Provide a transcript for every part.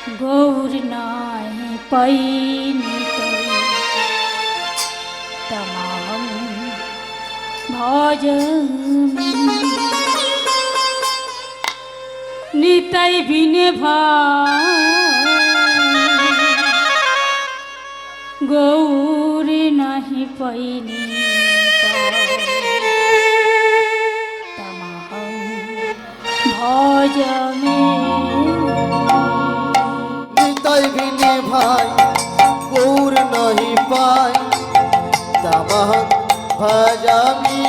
गौर नाही पैनी तमाम भजमि निताई बिने गौर नाही पैनी तमाम भजमि निताई बिने भाई गौर नहीं पाई तमहं भजामि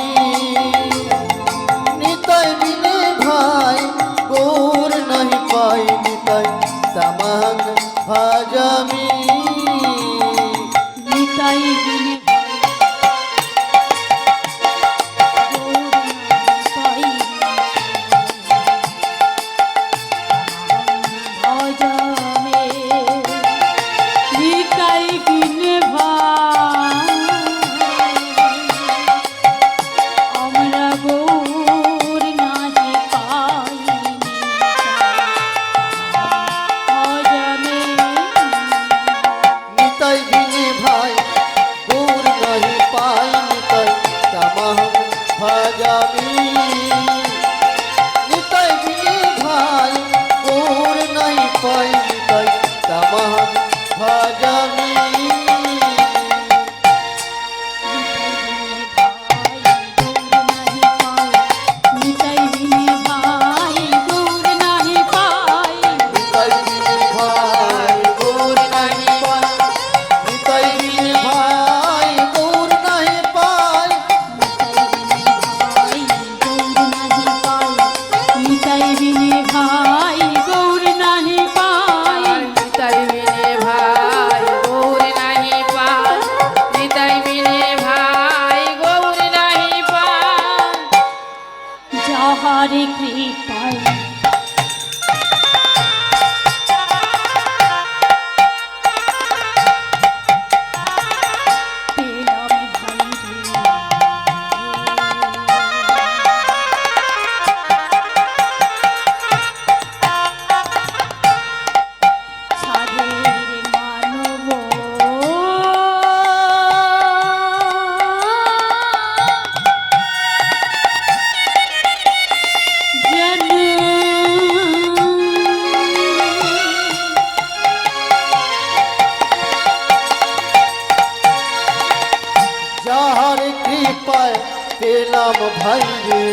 निताई बिने भाई गौर नहीं पाई निताई तमहं भजामि निताई बिने हरे कृपाय पेलाम भाई रे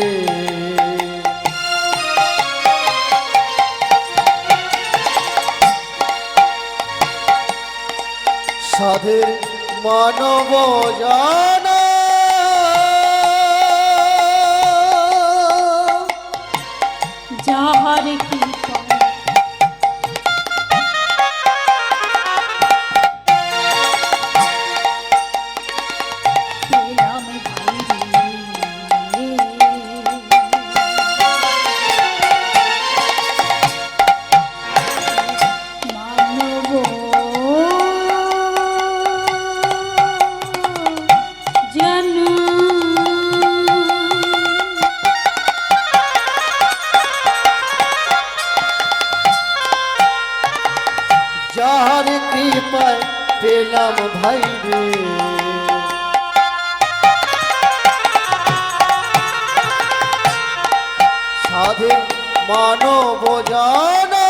साधेर मानव जाना जाहर की যাহার কৃপায় পেলাম ভাই রে সাধে মানব জানা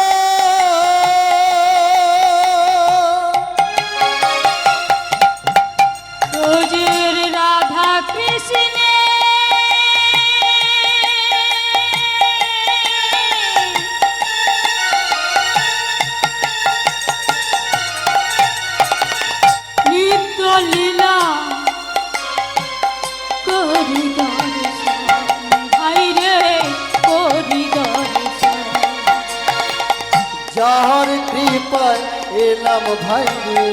তোজের রাধা কৃষ্ণ লীলা করি দর্শন ভাই রে করি দর্শন যাহার কৃপায় এলাম ভাই রে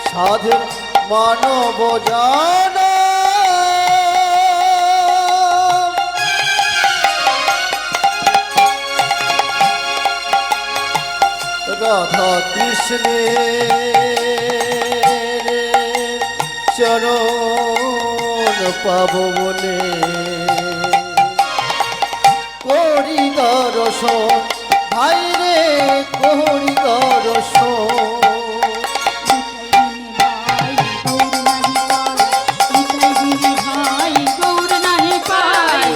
সাধে মানব জানা রাধা কৃষ্ণের চরণ পাব বলে দর্শন ভাই রে করি দর্শন ভাই গৌর নাহি পাই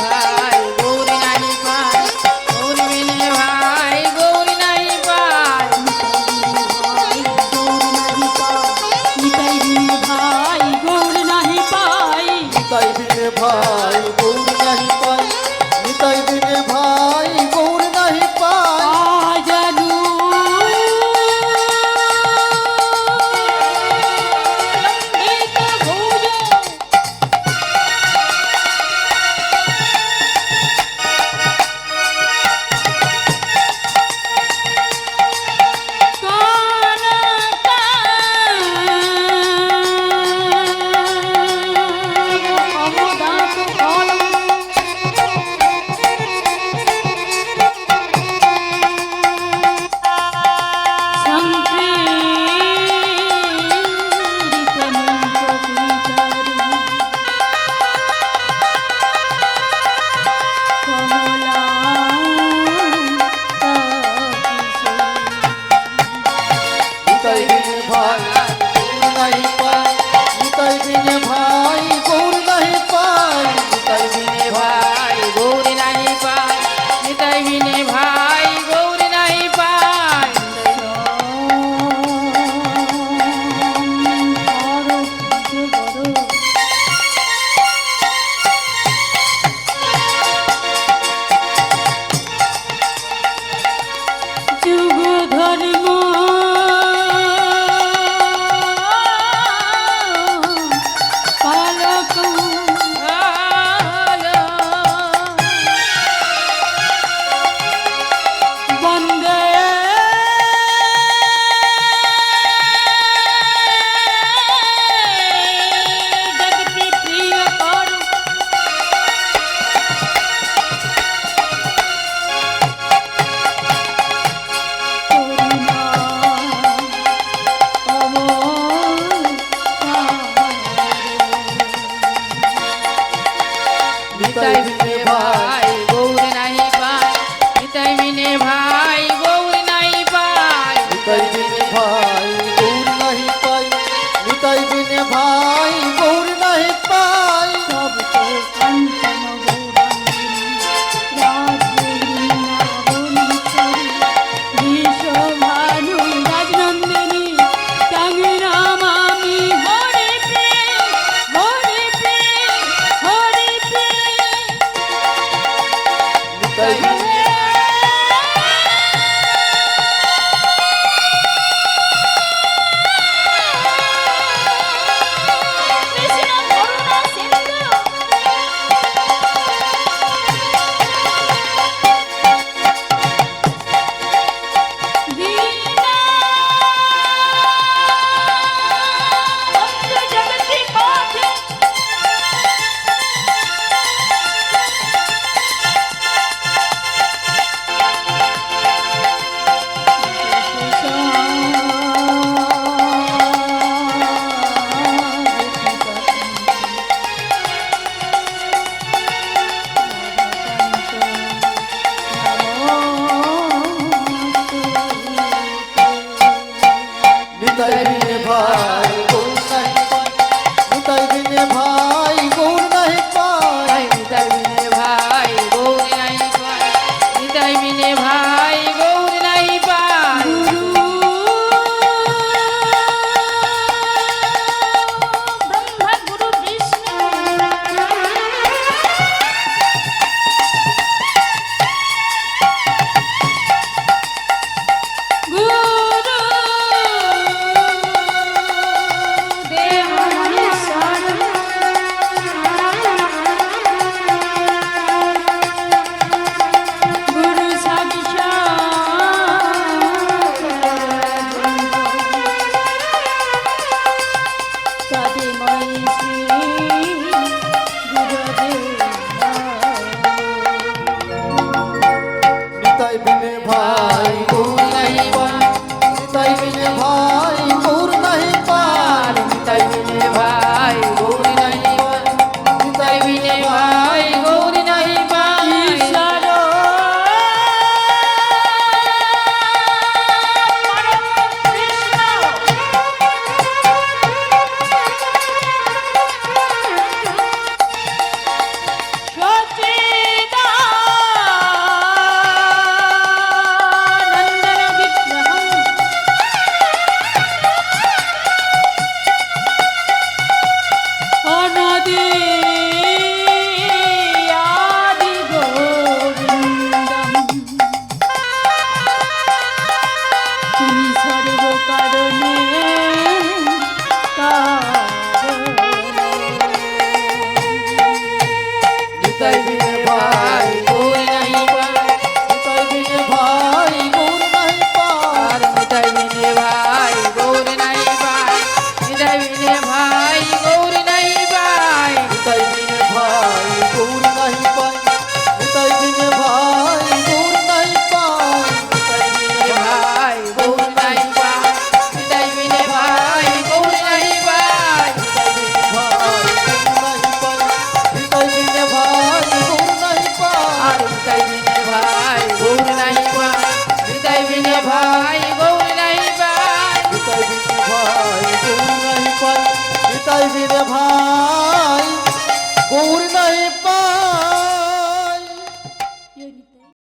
ভাই গৌরী নাহি পায় গৌর বিনে ভাই গৌরী নাহি পায় নিতাই বিনে ভাই গৌর নাহি পাই নিতাই বিনে ভাই গৌর নাহি পাই নিতাই বিনে ভাই গৌর নাহি পাই আজানু এক ভোজ নিতাই বিনে ভাই গৌর নাহি পাই নিতাই বিনে ভাই গৌর নাহি পাই নিতাই বিনে ভাই গৌরী নাহি পায় নিতাই বিনে ভাই গৌরী নাহি পায় যুগ ধর্ম পালক বন্দে জগতি প্রিয় করু করুণা নিতাই বিনে ভাই গৌরী নাহি পায় নিতাই বিনে ভাই গৌরী নাহি পায় নিতাই বিনে ভাই গৌর নাহি পাই নিতাই বিনে ভাই গৌর নাহি পাই সব তো কাঞ্চন গৌরাঙ্গিনী বিশ্বভানু রাজনন্দিনী তাঙ্গি রামামি হরে প্রেম হরে প্রেম হরে প্রেম নিতাই বিনে ভাই গৌর নাহি পাই নিতাই বিনে ভাই গৌর নাহি পাই আর নিতাই বিনে ভাই গৌর নাহি পাই নিতাই বিনে ভাই গৌর নাহি পাই নিতাই বিনে ভাই গৌর নাহি পাই নিতাই বিনে ভাই গৌর নাহি পাই নিতাই বিনে ভাই গৌর নাহি পাই নিতাই বিনে ভাই গৌর নাহি পাই নিতাই বিনে ভাই গৌর নাহি পাই আর নিতাই বিনে ভাই গৌর নাহি পাই নিতাই বিনে ভাই গৌর নাহি পাই নিতাই বিনে ভাই গৌর নাহি পাই নিতাই বিনে ভাই